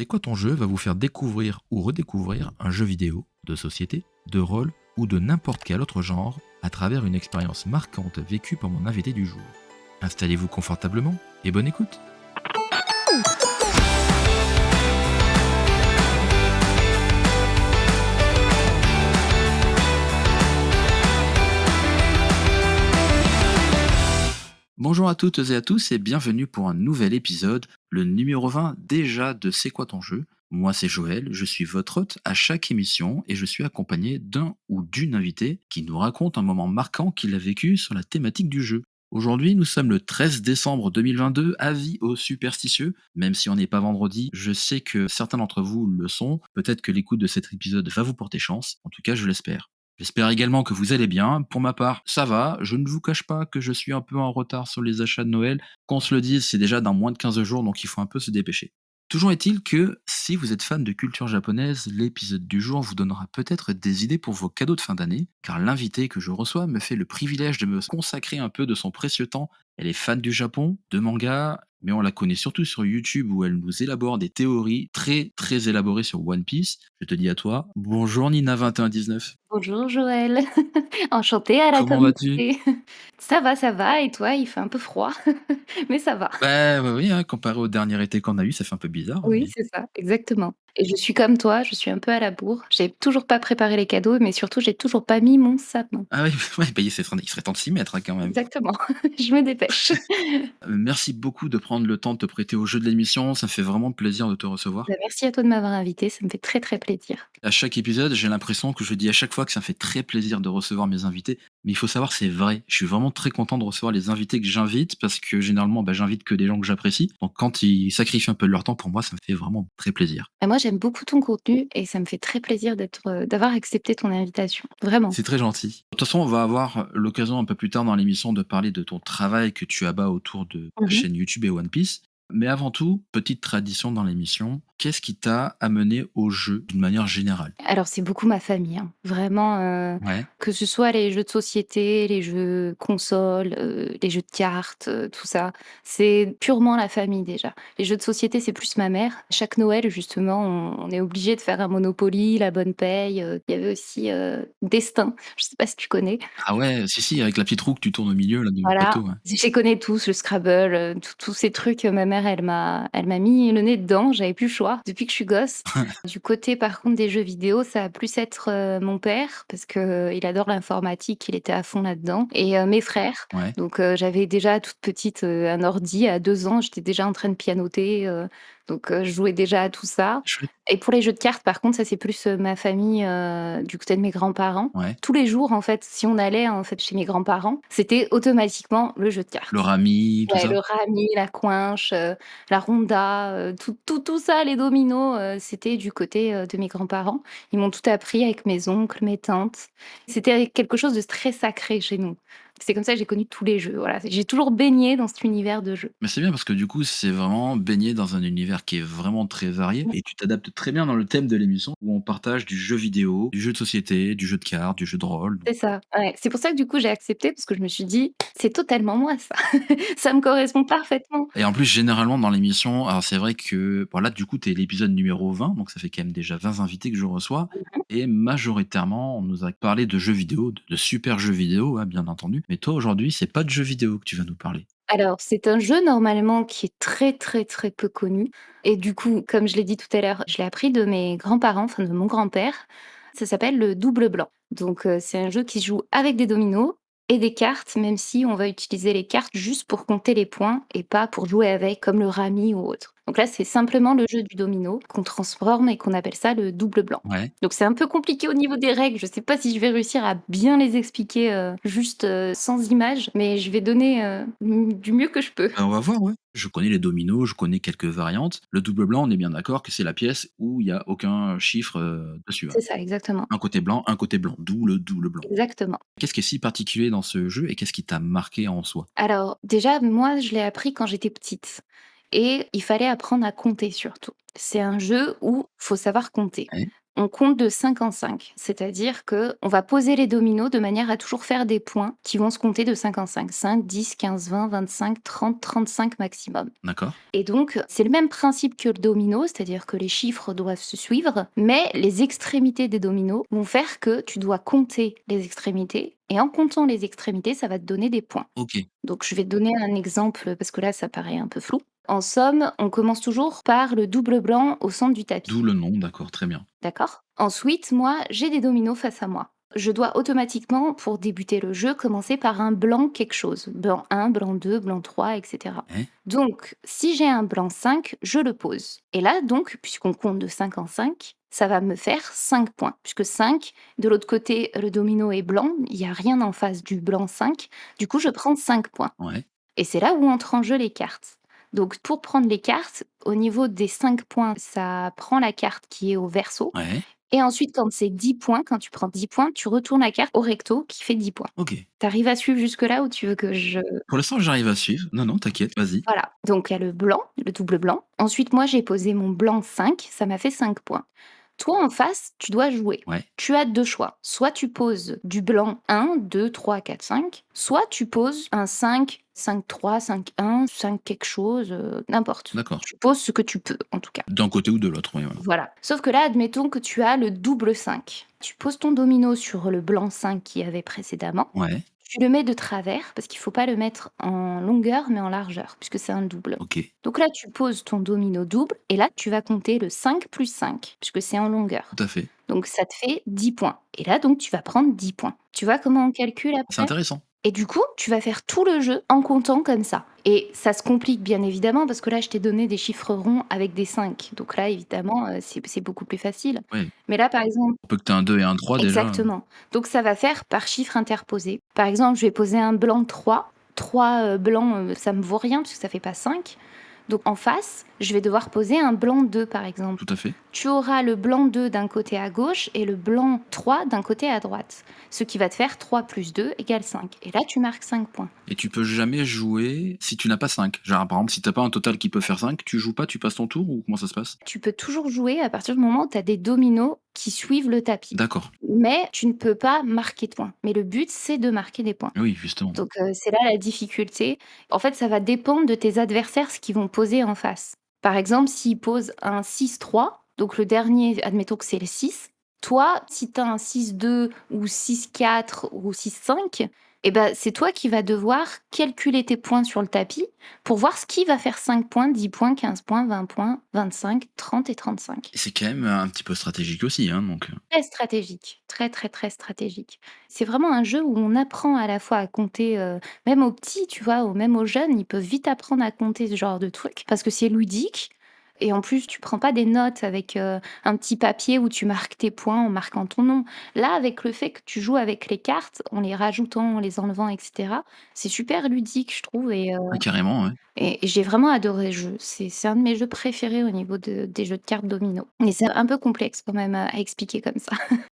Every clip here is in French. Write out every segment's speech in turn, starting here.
C'est quoi ton jeu va vous faire découvrir ou redécouvrir un jeu vidéo, de société, de rôle ou de n'importe quel autre genre à travers une expérience marquante vécue par mon invité du jour. Installez-vous confortablement et bonne écoute. Bonjour à toutes et à tous et bienvenue pour un nouvel épisode, le numéro 20 déjà de C'est quoi ton jeu. Moi c'est Joël, je suis votre hôte à chaque émission et je suis accompagné d'un ou d'une invitée qui nous raconte un moment marquant qu'il a vécu sur la thématique du jeu. Aujourd'hui nous sommes le 13 décembre 2022, avis aux superstitieux, même si on n'est pas vendredi, je sais que certains d'entre vous le sont, peut-être que l'écoute de cet épisode va vous porter chance, en tout cas je l'espère. J'espère également que vous allez bien. Pour ma part, ça va. Je ne vous cache pas que je suis un peu en retard sur les achats de Noël. Qu'on se le dise, c'est déjà dans moins de 15 jours, donc il faut un peu se dépêcher. Toujours est-il que si vous êtes fan de culture japonaise, l'épisode du jour vous donnera peut-être des idées pour vos cadeaux de fin d'année, car l'invité que je reçois me fait le privilège de me consacrer un peu de son précieux temps. Elle est fan du Japon, de manga, mais on la connaît surtout sur YouTube où elle nous élabore des théories très très élaborées sur One Piece. Je te dis à toi, bonjour Nina2119. Bonjour Joël, enchantée à la Comment vas-tu? communauté. Ça va et toi? Il fait un peu froid, mais ça va. Bah, oui, oui, hein, comparé au dernier été qu'on a eu, ça fait un peu bizarre, hein, Oui, mais c'est ça, exactement et je suis comme toi, je suis un peu à la bourre. J'ai toujours pas préparé les cadeaux, mais surtout j'ai toujours pas mis mon sapin. ah oui, ouais, bah, il serait temps de s'y mettre, hein, quand même. Exactement, je me dépêche. Merci beaucoup de prendre le temps de te prêter au jeu de l'émission, ça fait vraiment plaisir de te recevoir. Bah, merci à toi de m'avoir invitée, ça me fait très, très plaisir. À chaque épisode, j'ai l'impression que je dis à chaque fois que ça me fait très plaisir de recevoir mes invités, mais il faut savoir c'est vrai. Je suis vraiment très content de recevoir les invités que j'invite parce que généralement, bah, j'invite que des gens que j'apprécie. Donc quand ils sacrifient un peu de leur temps pour moi, ça me fait vraiment très plaisir. Bah, moi j'aime beaucoup ton contenu et ça me fait très plaisir d'avoir accepté ton invitation, vraiment. C'est très gentil. De toute façon, on va avoir l'occasion un peu plus tard dans l'émission de parler de ton travail que tu abats autour de ta Mmh. chaîne YouTube et One Piece. Mais avant tout, petite tradition dans l'émission, qu'est-ce qui t'a amené au jeu d'une manière générale? Alors c'est beaucoup ma famille, hein. Vraiment, Ouais, que ce soit les jeux de société, les jeux consoles, les jeux de cartes, tout ça, c'est purement la famille déjà. Les jeux de société, c'est plus ma mère. Chaque Noël justement, on est obligé de faire un Monopoly, La Bonne Paye, il y avait aussi, Destin, je sais pas si tu connais? ah ouais, si, si, avec la petite roue que tu tournes au milieu là, du Voilà, plateau, ouais. je les connais tous, le Scrabble, tous ces trucs, ma mère, elle m'a mis le nez dedans, j'avais plus le choix depuis que je suis gosse. Du côté, par contre, des jeux vidéo, ça va plus être, mon père parce qu'il adore l'informatique, il était à fond là-dedans et mes frères. Ouais, Donc j'avais déjà toute petite, un ordi à 2 ans, j'étais déjà en train de pianoter, donc je jouais déjà à tout ça chouette, et pour les jeux de cartes, par contre, ça, c'est plus, ma famille, du côté de mes grands-parents. ouais. Tous les jours, en fait, si on allait, en fait, chez mes grands-parents, c'était automatiquement le jeu de Le cartes. rami, tout Ouais, ça? le rami, la coinche, la ronda, tout ça, les dominos, c'était du côté, de mes grands-parents. Ils m'ont tout appris avec mes oncles, mes tantes. C'était quelque chose de très sacré chez nous. C'est comme ça que j'ai connu tous les jeux, voilà. J'ai toujours baigné dans cet univers de jeux. Mais c'est bien parce que du coup, c'est vraiment baigné dans un univers qui est vraiment très varié et tu t'adaptes très bien dans le thème de l'émission où on partage du jeu vidéo, du jeu de société, du jeu de cartes, du jeu de rôle. C'est ça, ouais. C'est pour ça que du coup j'ai accepté parce que je me suis dit: «C'est totalement moi ça. Ça me correspond parfaitement». Et en plus, généralement dans l'émission, alors c'est vrai que bon là, du coup, tu es l'épisode numéro 20, donc ça fait quand même déjà 20 invités que je reçois et majoritairement, on nous a parlé de jeux vidéo, de super jeux vidéo, hein, bien entendu. Mais toi, aujourd'hui, c'est pas de jeux vidéo que tu vas nous parler. Alors, c'est un jeu normalement qui est très, très, très peu connu et du coup, comme je l'ai dit tout à l'heure, je l'ai appris de mes grands-parents, enfin de mon grand-père. Ça s'appelle le double blanc. Donc, c'est un jeu qui se joue avec des dominos et des cartes, même si on va utiliser les cartes juste pour compter les points et pas pour jouer avec, comme le rami ou autre. Donc là, c'est simplement le jeu du domino qu'on transforme et qu'on appelle ça le double blanc. Ouais. Donc c'est un peu compliqué au niveau des règles. Je sais pas si je vais réussir à bien les expliquer, juste, sans images, mais je vais donner, du mieux que je peux. On va voir, ouais. Je connais les dominos, je connais quelques variantes. Le double blanc, on est bien d'accord que c'est la pièce où il y a aucun chiffre, dessus, hein. C'est ça, exactement, Un côté blanc, d'où le double blanc. exactement. Qu'est-ce qui est si particulier dans ce jeu et qu'est-ce qui t'a marqué en soi? Alors déjà, moi, je l'ai appris quand j'étais petite et il fallait apprendre à compter surtout. C'est un jeu où faut savoir compter. Ouais. On compte de 5 en 5, c'est-à-dire que on va poser les dominos de manière à toujours faire des points qui vont se compter de 5 en 5. 5, 10, 15, 20, 25, 30, 35 maximum. D'accord. Et donc, c'est le même principe que le domino, c'est-à-dire que les chiffres doivent se suivre, mais les extrémités des dominos vont faire que tu dois compter les extrémités, et en comptant les extrémités, ça va te donner des points. OK. Donc, je vais te donner un exemple parce que là, ça paraît un peu flou. En somme, on commence toujours par le double blanc au centre du tapis. D'où le nom, d'accord, très bien. D'accord? Ensuite, moi, j'ai des dominos face à moi. Je dois automatiquement, pour débuter le jeu, commencer par un blanc quelque chose. Blanc 1, blanc 2, blanc 3, etc. Ouais, Donc, si j'ai un blanc 5, je le pose. Et là, donc, puisqu'on compte de 5 en 5, ça va me faire 5 points. Puisque 5, de l'autre côté, le domino est blanc, il n'y a rien en face du blanc 5. Du coup, je prends 5 points. ouais, Et c'est là où entrent en jeu les cartes. Donc, pour prendre les cartes, au niveau des 5 points, ça prend la carte qui est au verso. ouais. Et ensuite, quand c'est 10 points, quand tu prends 10 points, tu retournes la carte au recto qui fait 10 points. OK. Tu arrives à suivre jusque-là ou tu veux que je... Pour l'instant, j'arrive à suivre. Non, non, t'inquiète, vas-y. Voilà, donc il y a le blanc, le double blanc. Ensuite, moi, j'ai posé mon blanc 5, ça m'a fait 5 points. Toi, en face, tu dois jouer. Ouais, Tu as 2 choix. Soit tu poses du blanc 1, 2, 3, 4, 5. Soit tu poses un 5, 5, 3, 5, 1, 5 quelque chose, n'importe. d'accord. Tu poses ce que tu peux, en tout cas. D'un côté ou de l'autre, oui, voilà. Voilà. Sauf que là, admettons que tu as le double 5. Tu poses ton domino sur le blanc 5 qu'il y avait précédemment. Ouais, Tu le mets de travers, parce qu'il faut pas le mettre en longueur, mais en largeur, puisque c'est un double. OK, Donc là, tu poses ton domino double, et là, tu vas compter le 5 plus 5, puisque c'est en longueur. tout à fait. Donc ça te fait 10 points. Et là, donc, tu vas prendre 10 points. Tu vois comment on calcule C'est après? intéressant. Et du coup, tu vas faire tout le jeu en comptant comme ça. Et ça se complique bien évidemment parce que là, je t'ai donné des chiffres ronds avec des 5. Donc là, évidemment, c'est beaucoup plus facile. Oui, Mais là, par exemple, pour peu que tu un 2 et un 3 déjà, exactement. Donc ça va faire par chiffre interposé. Par exemple, je vais poser un blanc 3. 3 blancs, ça me vaut rien puisque ça fait pas 5. Donc en face, je vais devoir poser un blanc 2 par exemple. tout à fait. Tu auras le blanc 2 d'un côté à gauche et le blanc 3 d'un côté à droite. Ce qui va te faire 3 plus 2 égale 5. Et là, tu marques 5 points. Et tu peux jamais jouer si tu n'as pas 5. Genre, par exemple, si t'as pas un total qui peut faire 5, tu joues pas, tu passes ton tour ou comment ça se passe? Tu peux toujours jouer à partir du moment où tu as des dominos qui suivent le tapis. D'accord. Mais tu ne peux pas marquer de points. Mais le but, c'est de marquer des points. Oui, justement. Donc c'est là la difficulté. En fait, ça va dépendre de tes adversaires, ce qu'ils vont poser en face. Par exemple, s'ils posent un 6-3, donc le dernier, admettons que c'est le 6, toi, si tu as un 6-2 ou 6-4 ou 6-5, eh ben, c'est toi qui vas devoir calculer tes points sur le tapis pour voir ce qui va faire 5 points, 10 points, 15 points, 20 points, 25, 30 et 35. Et c'est quand même un petit peu stratégique aussi, hein, donc Très stratégique, très, très, très stratégique. C'est vraiment un jeu où on apprend à la fois à compter, même aux petits, tu vois? Ou même aux jeunes, ils peuvent vite apprendre à compter ce genre de trucs parce que c'est ludique et en plus, tu prends pas des notes avec, un petit papier où tu marques tes points en marquant ton nom. Là, avec le fait que tu joues avec les cartes, en les rajoutant, en les enlevant et cetera, c'est super ludique, je trouve ah carrément, ouais. et j'ai vraiment adoré le jeu. C'est un de mes jeux préférés au niveau des jeux de cartes domino. Mais c'est un peu complexe quand même à expliquer comme ça.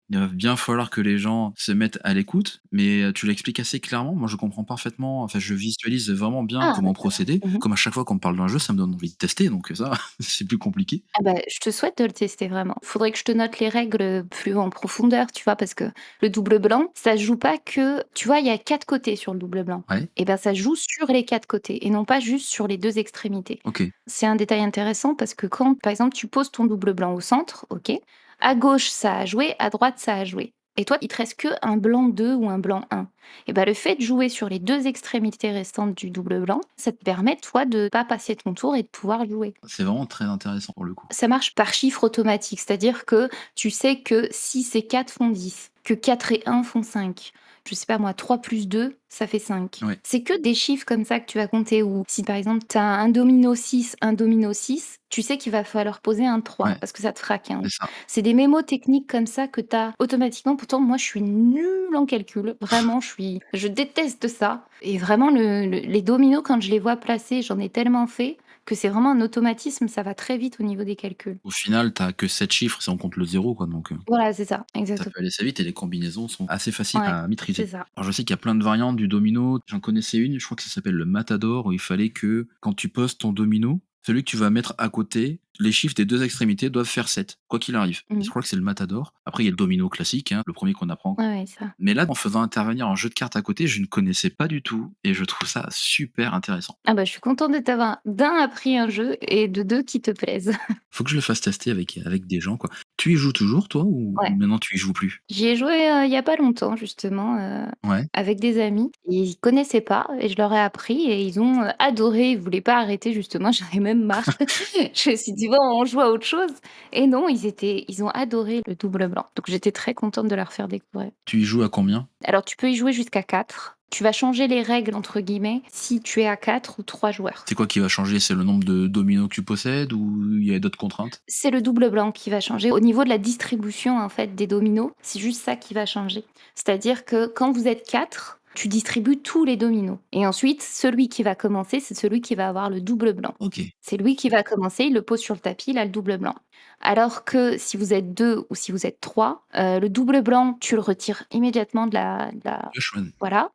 Il va bien falloir que les gens se mettent à l'écoute, mais tu l'expliques assez clairement. Moi, je comprends parfaitement. Enfin, je visualise vraiment bien Ah bah, comment ça va. procéder. Mmh. Comme à chaque fois qu'on me parle d'un jeu, ça me donne envie de tester, donc ça, c'est plus compliqué. Ah bah, je te souhaite de le tester vraiment. Faudrait que je te note les règles, plus en profondeur, tu vois? Parce que le double blanc, ça se joue pas que tu vois, il y a 4 côtés sur le double blanc Ouais, et ben, ça se joue sur les 4 côtés et non pas juste sur les 2 extrémités. OK. C'est un détail intéressant parce que quand, par exemple, tu poses ton double blanc au centre, OK, à gauche, ça a joué, à droite, ça a joué et toi, il te reste qu'un blanc 2 ou un blanc 1 et ben le fait de jouer sur les 2 extrémités restantes du double blanc, ça te permet, toi, de pas passer ton tour et de pouvoir jouer. C'est vraiment très intéressant pour le coup. Ça marche par chiffre automatique, c'est-à-dire que tu sais que 6 et 4 font 10, que 4 et 1 font 5. Je sais pas moi, 3 plus 2, ça fait 5. Ouais, C'est que des chiffres comme ça que tu vas compter ou si par exemple tu as un domino 6, un domino 6, tu sais qu'il va falloir poser un 3 ouais, parce que ça te fera 15. c'est ça. C'est des mémos techniques comme ça que tu as automatiquement. Pourtant, moi, je suis nulle en calcul. Vraiment, je déteste ça. Et vraiment, les dominos, quand je les vois placés, j'en ai tellement fait que c'est vraiment un automatisme, ça va très vite au niveau des calculs. Au final, tu que 7 chiffres si on compte le zéro, quoi, donc Voilà, c'est ça, ça exactement. peut aller assez vite et les combinaisons sont assez faciles Ouais, à c'est maîtriser. ça. Alors je sais qu'il y a plein de variantes du domino. J'en connaissais une, je crois que ça s'appelle le matador, où il fallait que quand tu poses ton domino, celui que tu vas mettre à côté, Les chiffres des 2 extrémités doivent faire 7, quoi qu'il arrive. Je Mmh. crois que c'est le matador. Après, il y a le domino classique, hein, le premier qu'on apprend. Ouais, ouais, ça. Mais là, en faisant intervenir un jeu de cartes à côté, je ne connaissais pas du tout et je trouve ça super intéressant. Ah bah, je suis contente de t'avoir d'un appris un jeu et de 2 qui te plaisent. Faut que je le fasse tester avec des gens, quoi. Tu y joues toujours toi ou Ouais. maintenant tu y joues plus? J'y ai joué, il y a pas longtemps justement, Ouais. avec des amis. Ils connaissaient pas et je leur ai appris et ils ont, adoré. Ils voulaient pas arrêter justement, j'en ai même marre. Je me suis dit: «Bon, on joue à autre chose» et non, ils ont adoré le double blanc. Donc j'étais très contente de leur faire découvrir. Tu y joues à combien? Alors tu peux y jouer jusqu'à 4. Tu vas changer les «règles» entre guillemets si tu es à 4 ou 3 joueurs. C'est quoi qui va changer? C'est le nombre de dominos que tu possèdes ou il y a d'autres contraintes? C'est le double blanc qui va changer. Au niveau de la distribution, en fait, des dominos, c'est juste ça qui va changer. C'est-à-dire que quand vous êtes 4, tu distribues tous les dominos et ensuite, celui qui va commencer, c'est celui qui va avoir le double blanc. OK. C'est lui qui va commencer, il le pose sur le tapis, il a le double blanc. Alors que si vous êtes 2 ou si vous êtes 3, le double blanc, tu le retires immédiatement de la Wesh, voilà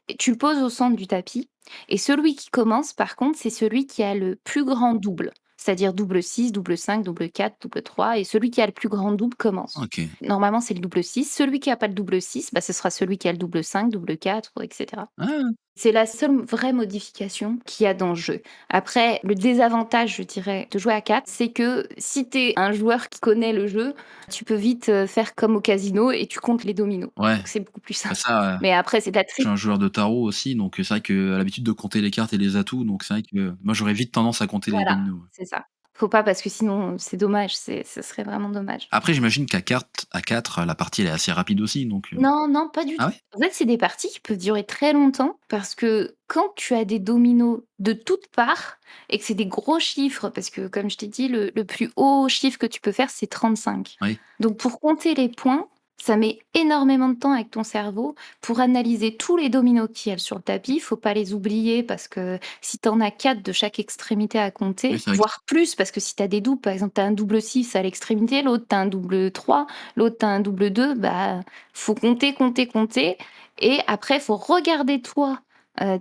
et tu le poses au centre du tapis et celui qui commence par contre, c'est celui qui a le plus grand double. C'est-à-dire double 6, double 5, double 4, double 3 et celui qui a le plus grand double commence. OK. Normalement, c'est le double 6. Celui qui a pas le double 6, bah, ce sera celui qui a le double 5, double 4 et cetera. Ah! C'est la seule vraie modification qu'il y a dans le jeu. Après, le désavantage, je dirais, de jouer à 4, c'est que si tu es un joueur qui connaît le jeu, tu peux vite, faire comme au casino et tu comptes les dominos. Ouais, Donc c'est beaucoup plus bah, simple. ça, Mais après, c'est de la je suis triche. un joueur de tarot aussi, donc c'est vrai que à l'habitude de compter les cartes et les atouts, donc c'est vrai que moi j'aurais vite tendance à compter les Voilà, dominos, ouais. c'est ça. Faut pas parce que sinon, c'est dommage, ce serait vraiment dommage. Après j'imagine à 4, la partie elle est assez rapide aussi donc Non, non, pas du ah tout. ouais? En fait, c'est des parties qui peuvent durer très longtemps parce que quand tu as des dominos de toutes parts et que c'est des gros chiffres, parce que comme je t'ai dit, le plus haut chiffre que tu peux faire, c'est 35. Oui. Donc pour compter les points, ça met énormément de temps avec ton cerveau pour analyser tous les dominos qu'il y a sur le tapis. Faut pas les oublier parce que si tu en as 4 de chaque extrémité à Oui, compter, c'est vrai que voire plus, parce que si tu as des doubles, par exemple, tu as un double 6 à l'extrémité, l'autre tu as un double 3, l'autre tu as un double 2, bah faut compter, compter, compter et après faut regarder toi,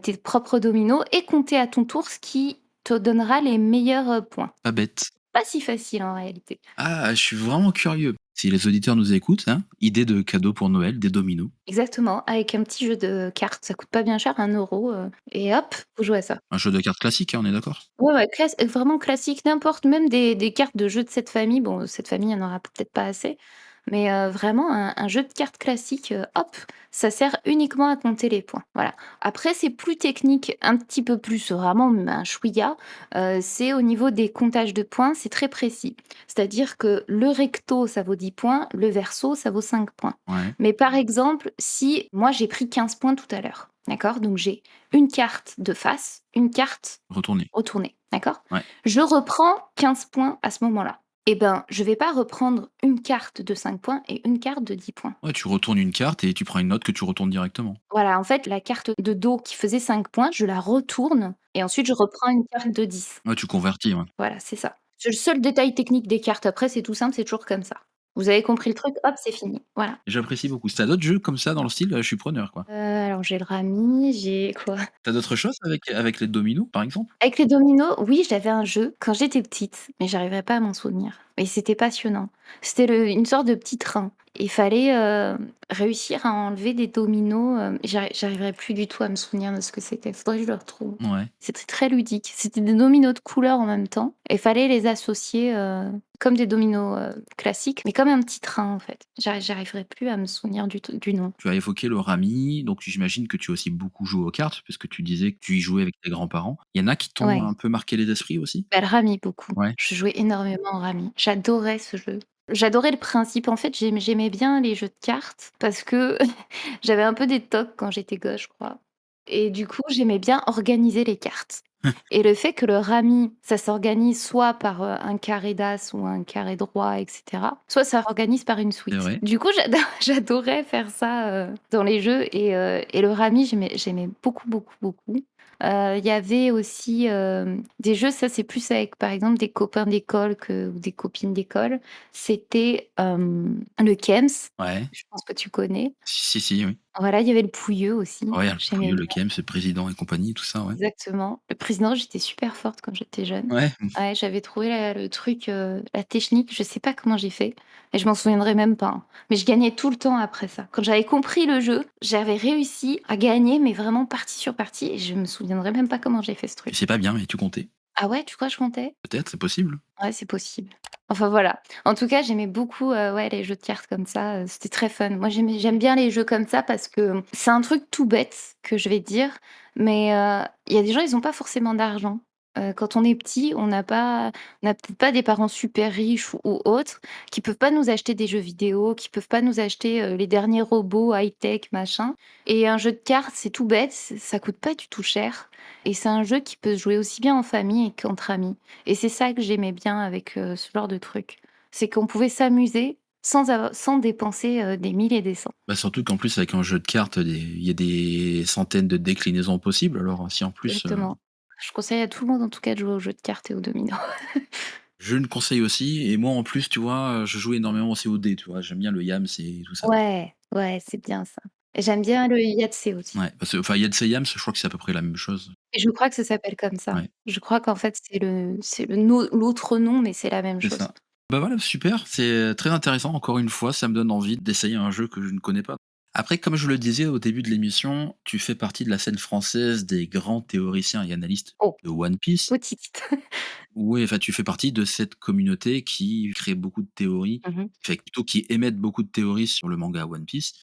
tes propres dominos et compter à ton tour ce qui te donnera les meilleurs, points. pas bête. Pas si facile en réalité. Ah, je suis vraiment curieux. Si les auditeurs nous écoutent, hein, idée de cadeau pour Noël, des dominos. Exactement, avec un petit jeu de cartes, ça coûte pas bien cher, 1 € et hop, faut jouer à ça. Un jeu de cartes classique, hein, on est d'accord? Ouais, ouais, vraiment classique, n'importe même des cartes de jeux de cette famille. Bon, cette famille, il y en aura peut-être pas assez, mais vraiment un jeu de cartes classique, hop, ça sert uniquement à compter les points, voilà. Après, c'est plus technique, un petit peu plus, vraiment mais un chouïa, c'est au niveau des comptages de points, c'est très précis. C'est-à-dire que le recto, ça vaut 10 points, le verso, ça vaut 5 points. Ouais, Mais par exemple, si moi j'ai pris 15 points tout à l'heure, d'accord? Donc j'ai une carte de face, une carte retourner. retournée, d'accord? Ouais. Je reprends 15 points à ce moment-là. Eh ben, je vais pas reprendre une carte de 5 points et une carte de 10 points. Ouais, tu retournes une carte et tu prends une autre que tu retournes directement. Voilà, en fait, la carte de dos qui faisait 5 points, je la retourne et ensuite je reprends une carte de 10. Ouais, tu convertis, ouais. Voilà, c'est ça. C'est le seul détail technique des cartes. Après, c'est tout simple, c'est toujours comme ça. Vous avez compris le truc, hop, c'est fini. Voilà. J'apprécie beaucoup. Si tu d'autres jeux comme ça dans le style, je suis preneur, quoi. Alors j'ai le rami, j'ai quoi? T'as d'autres choses avec les dominos, par exemple? Avec les dominos, oui, j'avais un jeu quand j'étais petite, mais j'arriverai pas à m'en souvenir. Mais c'était passionnant. C'était une sorte de petit train. Il fallait réussir à enlever des dominos. J'arriverai plus du tout à me souvenir de ce que c'était. Faudrait que je le retrouve. Ouais. C'était très ludique. C'était des dominos de couleurs en même temps. Et fallait les associer comme des dominos classiques, mais comme un petit train en fait. J'arriverai plus à me souvenir du nom. Tu as évoqué le rami, donc j'imagine que tu as aussi beaucoup joué aux cartes, puisque tu disais que tu y jouais avec tes grands-parents. Il y en a qui t'ont Ouais. un peu marqué les esprits aussi? Bah, le rami beaucoup. Ouais. Je jouais énormément au rami. J'adorais ce jeu. J'adorais le principe. En fait, j'aimais bien les jeux de cartes parce que j'avais un peu des tocs quand j'étais gosse, je crois. Et du coup, j'aimais bien organiser les cartes. Et le fait que le rami, ça s'organise soit par un carré d'as ou un carré droit, etc. Soit ça s'organise par une C'est suite. vrai. Du coup, j'adorais faire ça dans les jeux. Et le rami, j'aimais beaucoup, beaucoup, beaucoup. Il y avait aussi, des jeux, ça c'est plus avec par exemple des copains d'école ou des copines d'école. C'était, le Kems, Ouais. je pense que tu connais. Si, si, oui. Voilà, il y avait le Pouilleux aussi, Ouais, le j'aimais Pouilleux, bien. le Kems, le Président et compagnie, tout ça, ouais. Exactement. Le président, j'étais super forte quand j'étais jeune. Ouais, Ouais, j'avais trouvé le truc, la technique, je sais pas comment j'ai fait et je m'en souviendrai même pas, hein. Mais je gagnais tout le temps après ça. Quand j'avais compris le jeu, j'avais réussi à gagner, mais vraiment partie sur partie et je me souviendrai même pas comment j'ai fait ce tu truc. sais pas bien, mais tu comptais. Ah ouais, tu crois que je comptais? Peut-être, c'est possible. Ouais, c'est possible. Enfin voilà. En tout cas, j'aimais beaucoup, ouais, les jeux de cartes comme ça, c'était très fun. Moi, j'aime bien les jeux comme ça parce que c'est un truc tout bête que je vais dire, mais il y a des gens, ils ont pas forcément d'argent. Quand on est petit, on n'a peut-être pas des parents super riches ou autres, qui peuvent pas nous acheter des jeux vidéo, qui peuvent pas nous acheter, les derniers robots high-tech, machin et un jeu de cartes, c'est tout bête, ça coûte pas du tout cher et c'est un jeu qui peut se jouer aussi bien en famille qu'entre amis. Et c'est ça que j'aimais bien avec, ce genre de truc. C'est qu'on pouvait s'amuser sans dépenser, des 1000 et des cents. Bah, surtout qu'en plus avec un jeu de cartes, il y a des centaines de déclinaisons possibles, alors si en plus, Exactement. Je conseille à tout le monde en tout cas de jouer aux jeux de cartes et aux dominos. je le conseille aussi et moi en plus, tu vois, je joue énormément aussi aux dés, tu vois? J'aime bien le Yams et tout ça. Ouais, ouais, c'est bien ça. Et j'aime bien le Yahtzee aussi. Ouais, parce que enfin Yats et Yams, je crois que c'est à peu près la même chose. Et je crois que ça s'appelle comme ça. Ouais, Je crois qu'en fait c'est le no l'autre nom, mais c'est la même c'est chose. ça. Bah, voilà, super, c'est très intéressant encore une fois, ça me donne envie d'essayer un jeu que je ne connais pas. Après, comme je le disais au début de l'émission, tu fais partie de la scène française des grands théoriciens et analystes Oh, de One Piece. petite. Oui, enfin, tu fais partie de cette communauté qui crée beaucoup de théories, Mmh mh. fait plutôt qui émettent beaucoup de théories sur le manga One Piece.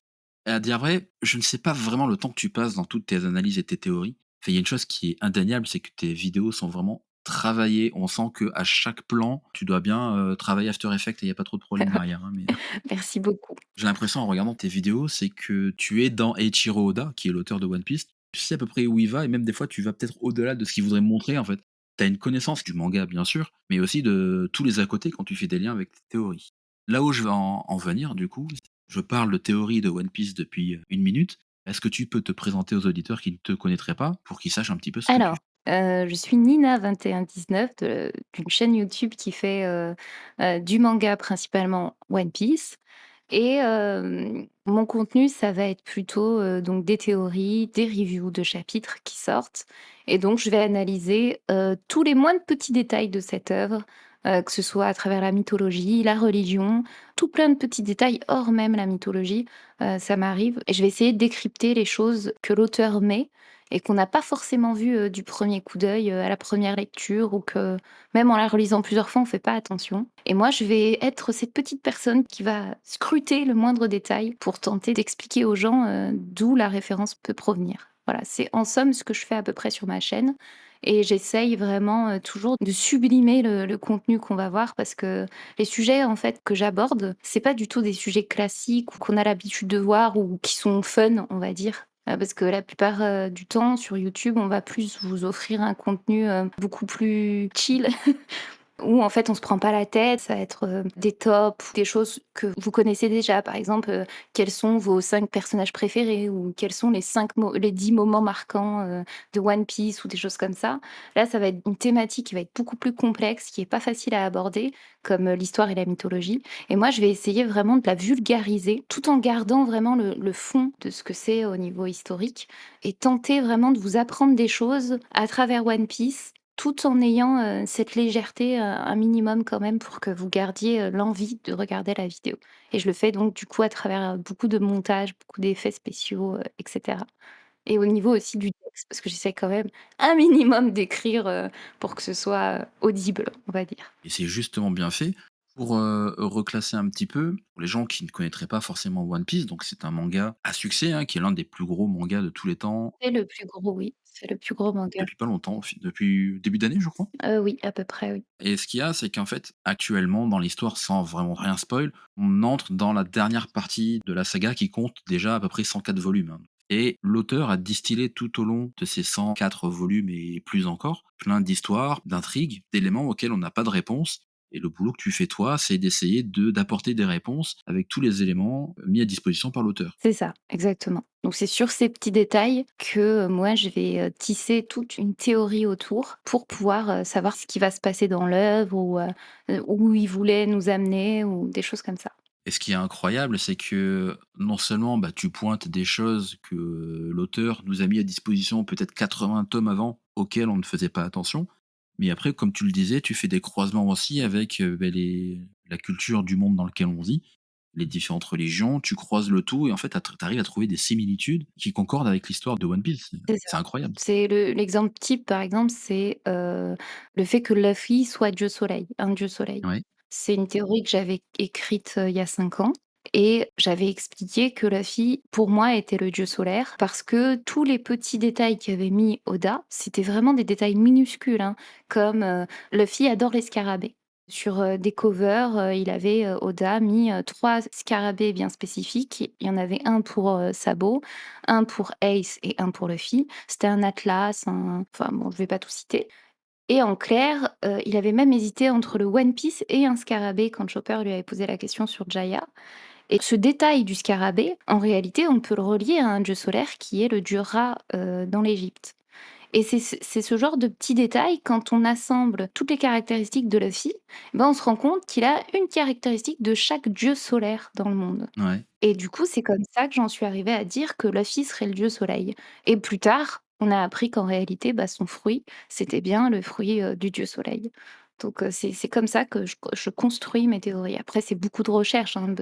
Et à dire vrai, je ne sais pas vraiment le temps que tu passes dans toutes tes analyses et tes théories. Enfin, il y a une chose qui est indéniable, c'est que tes vidéos sont vraiment travaillées. On sent que à chaque plan, tu dois bien travailler After Effects et il n'y a pas trop de problèmes derrière, hein, mais Merci beaucoup. j'ai l'impression en regardant tes vidéos, c'est que tu es dans Eiichiro Oda, qui est l'auteur de One Piece. Tu sais à peu près où il va et même des fois tu vas peut-être au-delà de ce qu'il voudrait montrer en fait. Tu as une connaissance du manga bien sûr, mais aussi de tous les à côté quand tu fais des liens avec tes théories. Là où je vais en venir du coup, je parle de théorie de One Piece depuis 1 minute. Est-ce que tu peux te présenter aux auditeurs qui ne te connaîtraient pas pour qu'ils sachent un petit peu ce que tu Alors, fais? je suis Nina2119 d'une chaîne YouTube qui fait, du manga principalement One Piece et mon contenu, ça va être plutôt, donc des théories, des reviews de chapitres qui sortent et donc je vais analyser, tous les moindres petits détails de cette œuvre, que ce soit à travers la mythologie, la religion, tout plein de petits détails hors même la mythologie, ça m'arrive et je vais essayer de décrypter les choses que l'auteur met et qu'on n'a pas forcément vu, du premier coup d'œil, à la première lecture ou que même en la relisant plusieurs fois, on fait pas attention et moi, je vais être cette petite personne qui va scruter le moindre détail pour tenter d'expliquer aux gens, d'où la référence peut provenir. Voilà, c'est en somme ce que je fais à peu près sur ma chaîne et j'essaye vraiment, toujours de sublimer le contenu qu'on va voir parce que les sujets, en fait, que j'aborde, c'est pas du tout des sujets classiques ou qu'on a l'habitude de voir ou qui sont fun, on va dire. Parce que la plupart, du temps sur YouTube, on va plus vous offrir un contenu, beaucoup plus chill où en fait on se prend pas la tête, ça va être, des tops, des choses que vous connaissez déjà. Par exemple, quels sont vos 5 personnages préférés ou quels sont les 10 moments marquants, de One Piece ou des choses comme ça. Là, ça va être une thématique qui va être beaucoup plus complexe, qui est pas facile à aborder, comme, l'histoire et la mythologie et moi je vais essayer vraiment de la vulgariser, tout en gardant vraiment le fond de ce que c'est au niveau historique et tenter vraiment de vous apprendre des choses à travers One Piece tout en ayant, cette légèreté, un minimum quand même pour que vous gardiez, l'envie de regarder la vidéo et je le fais donc du coup à travers, beaucoup de montages, beaucoup d'effets spéciaux, et cetera et au niveau aussi du texte parce que j'essaie quand même un minimum d'écrire, pour que ce soit, audible, on va dire. Et c'est justement bien fait pour, reclasser un petit peu, pour les gens qui ne connaîtraient pas forcément One Piece, donc c'est un manga à succès, hein, qui est l'un des plus gros mangas de tous les temps, C'est le plus gros, oui, c'est le plus gros manga. depuis pas longtemps, depuis début d'année, je crois? Oui, à peu près, oui. Et ce qu'il y a, c'est qu'en fait, actuellement, dans l'histoire, sans vraiment rien spoil, on entre dans la dernière partie de la saga qui compte déjà à peu près 104 volumes, hein. Et l'auteur a distillé tout au long de ces 104 volumes et plus encore, plein d'histoires, d'intrigues, d'éléments auxquels on n'a pas de réponse. Et le boulot que tu fais toi, c'est d'essayer d'apporter des réponses avec tous les éléments mis à disposition par l'auteur. C'est ça, exactement. Donc c'est sur ces petits détails que, moi je vais, tisser toute une théorie autour pour pouvoir, savoir ce qui va se passer dans l'œuvre ou où il voulait nous amener ou des choses comme ça. Et ce qui est incroyable, c'est que non seulement, bah, tu pointes des choses que l'auteur nous a mis à disposition peut-être 80 tomes avant, auxquels on ne faisait pas attention, mais après, comme tu le disais, tu fais des croisements aussi avec, beh, les la culture du monde dans lequel on vit, les différentes religions, tu croises le tout et en fait, tu arrives à trouver des similitudes qui concordent avec l'histoire de One Piece. C'est ça. C'est incroyable. C'est l'exemple type, par exemple, c'est, le fait que Luffy soit dieu soleil, un dieu soleil. Ouais, C'est une théorie que j'avais écrite, il y a 5 ans et j'avais expliqué que Luffy, pour moi, était le dieu solaire parce que tous les petits détails qu'avait mis Oda, c'était vraiment des détails minuscules, hein, comme, Luffy adore les scarabées. Sur, des covers, il avait, Oda mis, 3 scarabées bien spécifiques. Il y en avait un pour, Sabo, un pour Ace et un pour Luffy. C'était un atlas, un enfin bon, je vais pas tout citer et en clair, il avait même hésité entre le One Piece et un scarabée quand Chopper lui avait posé la question sur Jaya et ce détail du scarabée, en réalité, on peut le relier à un dieu solaire qui est le dieu Ra, dans l'Égypte. Et c'est ce genre de petits détails, quand on assemble toutes les caractéristiques de Luffy, ben, on se rend compte qu'il a une caractéristique de chaque dieu solaire dans le monde. ouais. Et du coup, c'est comme ça que j'en suis arrivée à dire que Luffy serait le dieu soleil. Et plus tard, on a appris qu'en réalité, bah, son fruit, c'était bien le fruit, du dieu soleil. Donc c'est comme ça que je construis mes théories. Après, c'est beaucoup de recherches, hein,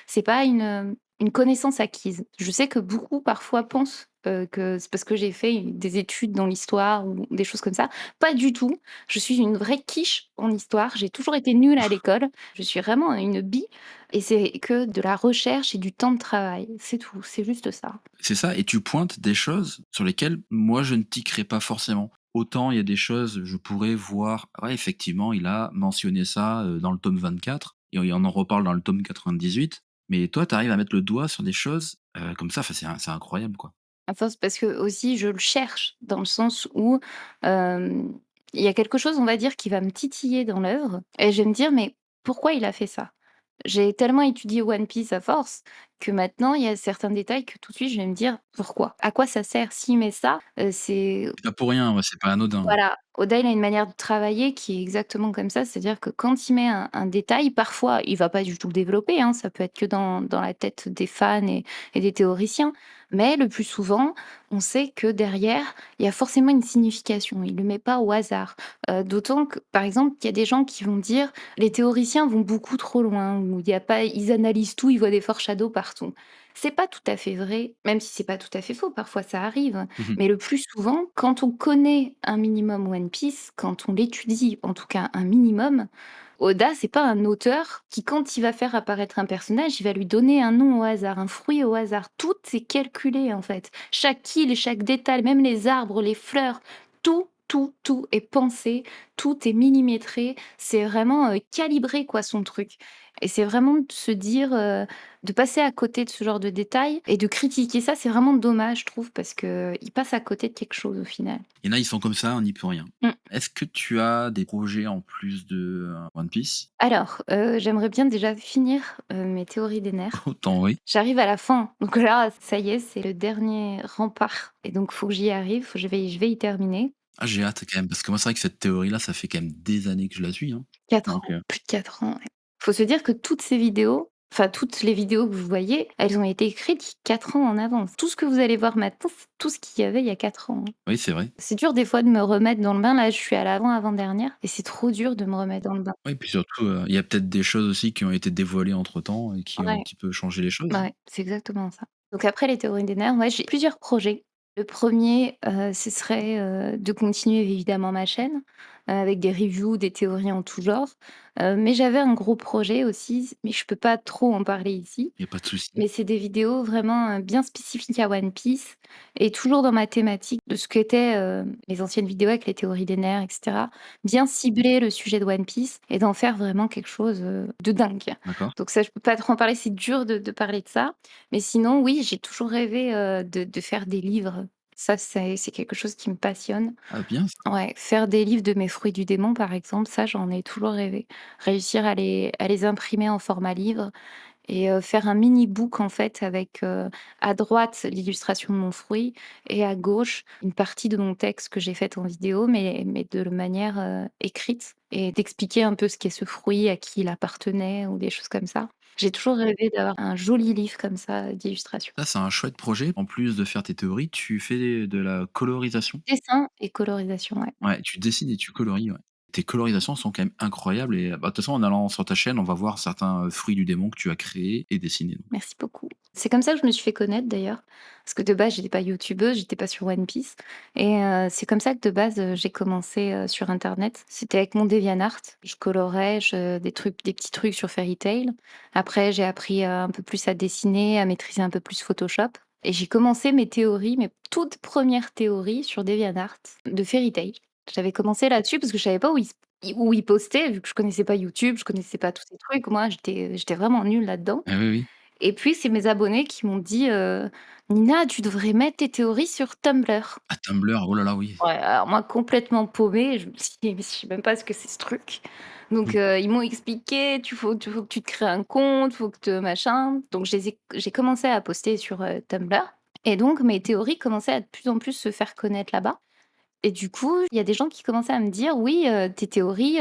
c'est pas une connaissance acquise. Je sais que beaucoup, parfois, pensent, que c'est parce que j'ai fait des études dans l'histoire ou des choses comme ça. Pas du tout. Je suis une vraie quiche en histoire. J'ai toujours été nulle à l'école. Je suis vraiment une bille et c'est que de la recherche et du temps de travail. C'est tout, c'est juste ça. C'est ça et tu pointes des choses sur lesquelles moi je ne tiquerais pas forcément. Autant il y a des choses, je pourrais voir, ouais effectivement il a mentionné ça, dans le tome 24 et on en reparle dans le tome 98, mais toi tu arrives à mettre le doigt sur des choses, comme ça, enfin c'est incroyable quoi. Enfin, c'est parce que aussi je le cherche dans le sens où, hem, il y a quelque chose, on va dire, qui va me titiller dans l'œuvre et je vais me dire: «Mais pourquoi il a fait ça?» J'ai tellement étudié One Piece à force que maintenant il y a certains détails que tout de suite je vais me dire: «Pourquoi? À quoi ça sert?» S'il met ça, c'est C'est pas pour rien, ouais, c'est pas anodin. voilà, Oda, il a une manière de travailler qui est exactement comme ça, c'est-à-dire que quand il met un détail, parfois, il va pas du tout le développer, hein, ça peut être que dans la tête des fans et des théoriciens, mais le plus souvent, on sait que derrière, il y a forcément une signification. Il le met pas au hasard. D'autant que, par exemple, il y a des gens qui vont dire: «Les théoriciens vont beaucoup trop loin» ou il y a pas ils analysent tout, ils voient des foreshadows partout. C'est pas tout à fait vrai, même si c'est pas tout à fait faux, parfois ça arrive. Mmh. Mais le plus souvent, quand on connaît un minimum One Piece, quand on l'étudie, en tout cas un minimum, Oda, c'est pas un auteur qui, quand il va faire apparaître un personnage, il va lui donner un nom au hasard, un fruit au hasard. Tout est calculé, en fait. Chaque île, chaque détail, même les arbres, les fleurs, tout est pensé, tout est millimétré. C'est vraiment, calibré, quoi, son truc. Et c'est vraiment de se dire, de passer à côté de ce genre de détails et de critiquer ça, c'est vraiment dommage, je trouve, parce qu'il passe à côté de quelque chose, au final. Il y en a, ils sont comme ça, on n'y peut rien. Mmh. Est-ce que tu as des projets en plus de, One Piece? Alors, j'aimerais bien déjà finir, mes théories des nerfs. Autant oui. J'arrive à la fin, donc là, ça y est, c'est le dernier rempart et donc faut que j'y arrive, je vais y terminer. Ah j'ai hâte quand même, parce que moi c'est vrai que cette théorie-là, ça fait quand même des années que je la suis, hein. 4 Donc ans, plus de 4 ans, ouais. Faut se dire que toutes ces vidéos, enfin toutes les vidéos que vous voyez, elles ont été écrites 4 ans en avance. Tout ce que vous allez voir maintenant, c'est tout ce qu'il y avait il y a 4 ans, hein. oui, c'est vrai. C'est dur des fois de me remettre dans le bain. Là, je suis à l'avant-avant-dernière et c'est trop dur de me remettre dans le bain. Oui, puis surtout, il y a peut-être des choses aussi qui ont été dévoilées entre-temps et qui ont un Ouais. petit peu changé les choses, hein. Ouais, c'est exactement ça. Donc après les théories des nerfs, ouais, j'ai plusieurs projets. Le premier, ce serait, de continuer évidemment ma chaîne, avec des reviews, des théories en tout genre. Mais j'avais un gros projet aussi, mais je peux pas trop en parler ici. Il y a pas de souci. Mais c'est des vidéos vraiment, bien spécifiques à One Piece et toujours dans ma thématique de ce qu'étaient, les anciennes vidéos avec les théories des nerfs et cetera. Bien cibler le sujet de One Piece et d'en faire vraiment quelque chose, de dingue. D'accord. Donc ça, je peux pas trop en parler, c'est dur de parler de ça. Mais sinon, oui, j'ai toujours rêvé, de faire des livres. Ça, c'est quelque chose qui me passionne. Ah bien ça. Ouais, faire des livres de mes fruits du démon, par exemple, ça, j'en ai toujours rêvé. Réussir à les imprimer en format livre et faire un mini book en fait avec, à droite l'illustration de mon fruit et à gauche une partie de mon texte que j'ai faite en vidéo mais de manière, écrite et d'expliquer un peu ce qu'est ce fruit, à qui il appartenait ou des choses comme ça. J'ai toujours rêvé d'avoir un joli livre comme ça, d'illustrations. Ça, c'est un chouette projet. En plus de faire tes théories, tu fais de la colorisation? Dessin et colorisation, ouais. Ouais, tu dessines et tu colories, ouais. Tes colorisations sont quand même incroyables et bah, de toute façon, en allant sur ta chaîne, on va voir certains, fruits du démon que tu as créés et dessinés, donc. Merci beaucoup. C'est comme ça que je me suis fait connaître d'ailleurs, parce que de base, j'étais pas youtubeuse, j'étais pas sur One Piece et c'est comme ça que de base, j'ai commencé, sur internet. C'était avec mon DeviantArt. Je colorais, je des petits trucs sur Fairy Tail. Après, j'ai appris, un peu plus à dessiner, à maîtriser un peu plus Photoshop et j'ai commencé mes théories, mes toutes premières théories sur DeviantArt de Fairy Tail. J'avais commencé là-dessus parce que je savais pas où ils postaient, vu que je connaissais pas YouTube, je connaissais pas tous ces trucs. Moi, j'étais vraiment nulle là-dedans Ah oui, oui. et puis c'est mes abonnés qui m'ont dit, «Nina, tu devrais mettre tes théories sur Tumblr». Ah Tumblr, oh là là, oui. Ouais, alors moi complètement paumée, je me suis dit: «Mais je sais même pas ce que c'est ce truc». Donc Mmh. ils m'ont expliqué: «Tu faut que tu te crées un compte, faut que te machin». Donc j'ai commencé à poster sur, Tumblr et donc mes théories commençaient à de plus en plus se faire connaître là-bas. Et du coup, il y a des gens qui commençaient à me dire: «Oui, tes théories,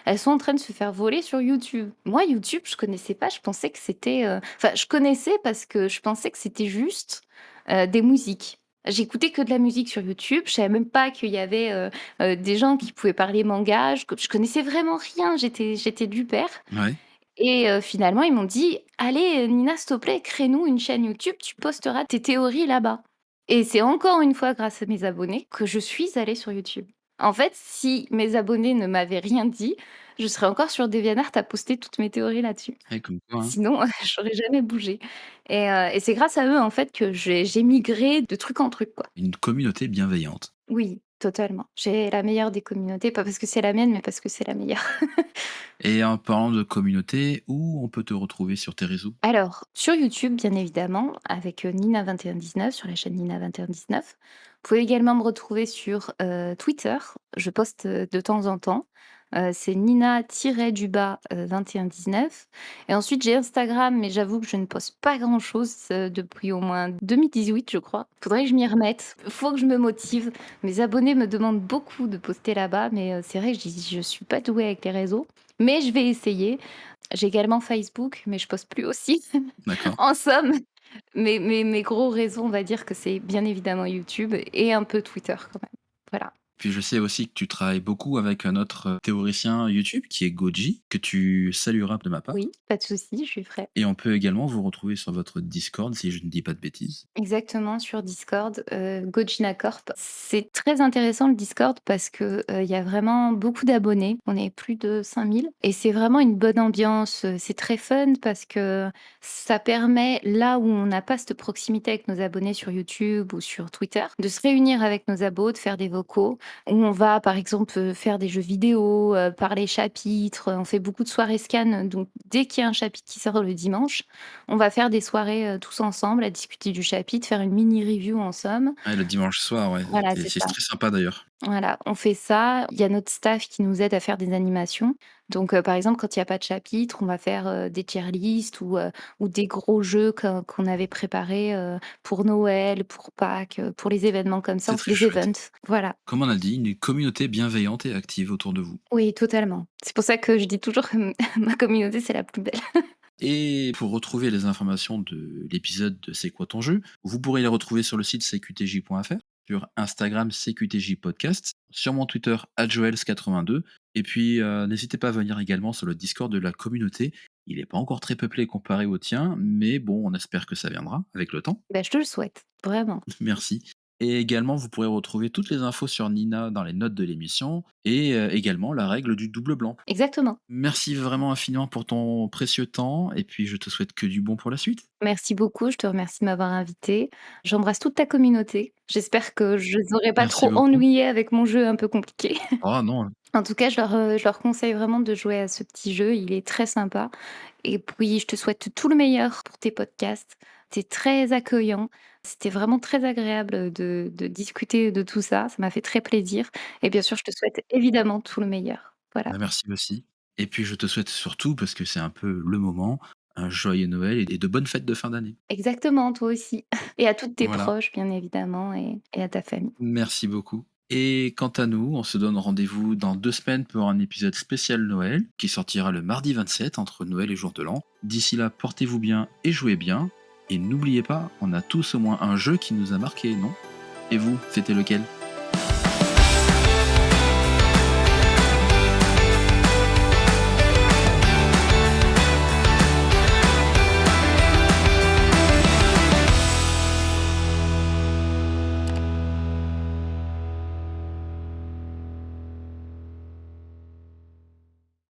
elles sont en train de se faire voler sur YouTube». Moi, YouTube, je connaissais pas, je pensais que c'était, enfin, je connaissais parce que je pensais que c'était juste, des musiques. J'écoutais que de la musique sur YouTube, je savais même pas qu'il y avait, des gens qui pouvaient parler manga, je connaissais vraiment rien, j'étais du père Ouais. et finalement, ils m'ont dit: «Allez, Nina, s'il te plaît, crée-nous une chaîne YouTube, tu posteras tes théories là-bas». Et c'est encore une fois grâce à mes abonnés que je suis allée sur YouTube. En fait, si mes abonnés ne m'avaient rien dit, je serais encore sur DeviantArt à poster toutes mes théories là-dessus. Ouais, comme quoi, hein. Sinon, j'aurais jamais bougé et c'est grâce à eux, en fait, que j'ai migré de truc en truc, quoi. Une communauté bienveillante. Oui, totalement. J'ai la meilleure des communautés, pas parce que c'est la mienne, mais parce que c'est la meilleure. Et en parlant de communauté, où on peut te retrouver sur tes réseaux? Alors, sur YouTube, bien évidemment, avec, Nina2119, sur la chaîne Nina2119. Vous pouvez également me retrouver sur, Twitter. Je poste, de temps en temps. C'est Nina-du-bas, 2119 et ensuite j'ai Instagram, mais j'avoue que je ne poste pas grand-chose, depuis au moins 2018, je crois. Faudrait que je m'y remette. Faut que je me motive. Mes abonnés me demandent beaucoup de poster là-bas, mais, c'est vrai que je suis pas douée avec les réseaux, mais je vais essayer. J'ai également Facebook, mais je poste plus aussi. D'accord. En somme, mes gros réseaux, on va dire que c'est bien évidemment YouTube et un peu Twitter quand même. Voilà. Puis je sais aussi que tu travailles beaucoup avec un autre, théoricien YouTube qui est Goji, que tu salueras de ma part. Oui, pas de souci, je suis prête. Et on peut également vous retrouver sur votre Discord si je ne dis pas de bêtises. Exactement, sur Discord, Gojina Corp. C'est très intéressant le Discord parce que, il y a vraiment beaucoup d'abonnés. On est plus de 5 000 et c'est vraiment une bonne ambiance, c'est très fun parce que ça permet, là où on n'a pas cette proximité avec nos abonnés sur YouTube ou sur Twitter, de se réunir avec nos abos, de faire des vocaux où on va, par exemple, faire des jeux vidéo, parler chapitres, on fait beaucoup de soirées scan, donc dès qu'il y a un chapitre qui sort le dimanche, on va faire des soirées, tous ensemble à discuter du chapitre, faire une mini review en somme. Ouais, le dimanche soir, ouais, Voilà, c'est c'est c'est ça. très sympa d'ailleurs. Voilà, on fait ça. Il y a notre staff qui nous aide à faire des animations. Donc, par exemple, quand il y a pas de chapitre, on va faire, des tier lists ou des gros jeux qu'on avait préparés, pour Noël, pour Pâques, pour les événements comme ça. C'est On fait très des chouette. events. Voilà. Comme on a dit, une communauté bienveillante et active autour de vous. Oui, totalement. C'est pour ça que je dis toujours que ma communauté, c'est la plus belle. Et pour retrouver les informations de l'épisode de C'est quoi ton jeu, vous pourrez les retrouver sur le site cqtj.fr, sur Instagram CQTJ Podcast, sur mon Twitter @joels82 et puis n'hésitez pas à venir également sur le Discord de la communauté. Il n'est pas encore très peuplé comparé au tien, mais bon, on espère que ça viendra avec le temps. Bah, je te le souhaite, vraiment. Merci. Et également, vous pourrez retrouver toutes les infos sur Nina dans les notes de l'émission et également la règle du double blanc. Exactement. Merci vraiment infiniment pour ton précieux temps et puis je te souhaite que du bon pour la suite. Merci beaucoup, je te remercie de m'avoir invitée. J'embrasse toute ta communauté. J'espère que je les aurais pas Merci trop beaucoup. ennuyés avec mon jeu un peu compliqué. Ah non, En tout cas, je leur conseille vraiment de jouer à ce petit jeu, il est très sympa et puis je te souhaite tout le meilleur pour tes podcasts. Tu es très accueillant. C'était vraiment très agréable, de discuter de tout ça. Ça m'a fait très plaisir et bien sûr, je te souhaite évidemment tout le meilleur. Voilà. bah, merci aussi. Et puis je te souhaite surtout, parce que c'est un peu le moment, un joyeux Noël et de bonnes fêtes de fin d'année. Exactement, toi aussi. Et à toutes tes Voilà, proches, bien évidemment, et à ta famille. merci beaucoup. Et quant à nous, on se donne rendez-vous dans 2 semaines pour un épisode spécial Noël qui sortira le mardi 27 entre Noël et Jour de l'An. D'ici là, portez-vous bien et jouez bien. Et n'oubliez pas, on a tous au moins un jeu qui nous a marqué, non? Et vous, c'était lequel?